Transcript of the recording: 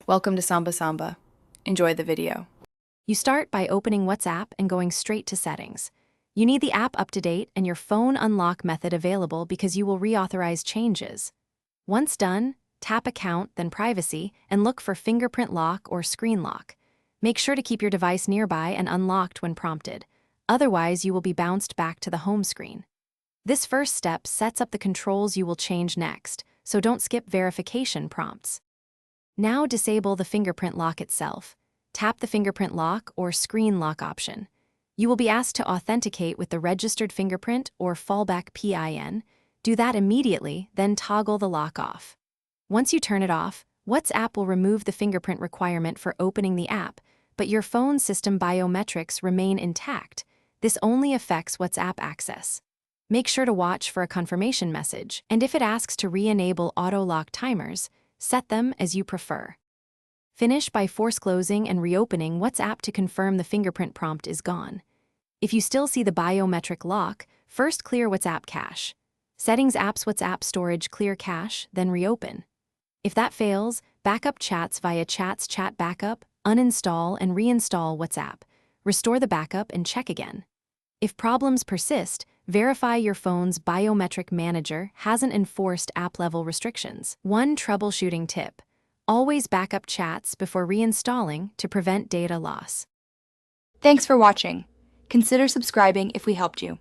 Welcome to Samba Samba. Enjoy the video. You start by opening WhatsApp and going straight to Settings. You need the app up to date and your phone unlock method available because you will reauthorize changes. Once done, tap Account, then Privacy, and look for Fingerprint Lock or Screen Lock. Make sure to keep your device nearby and unlocked when prompted. Otherwise, you will be bounced back to the home screen. This first step sets up the controls you will change next, so don't skip verification prompts. Now disable the fingerprint lock itself. Tap the fingerprint lock or screen lock option. You will be asked to authenticate with the registered fingerprint or fallback PIN. Do that immediately, then toggle the lock off. Once you turn it off, WhatsApp will remove the fingerprint requirement for opening the app, but your phone system biometrics remain intact. This only affects WhatsApp access. Make sure to watch for a confirmation message, and if it asks to re-enable auto-lock timers, set them as you prefer. Finish by force closing and reopening WhatsApp to confirm the fingerprint prompt is gone. If you still see the biometric lock, first clear WhatsApp cache. Settings Apps WhatsApp Storage clear cache, then reopen. If that fails, backup chats via Chats Chat Backup, uninstall and reinstall WhatsApp. Restore the backup and check again. If problems persist, verify your phone's biometric manager hasn't enforced app-level restrictions. One troubleshooting tip: always backup chats before reinstalling to prevent data loss. Thanks for watching. Consider subscribing if we helped you.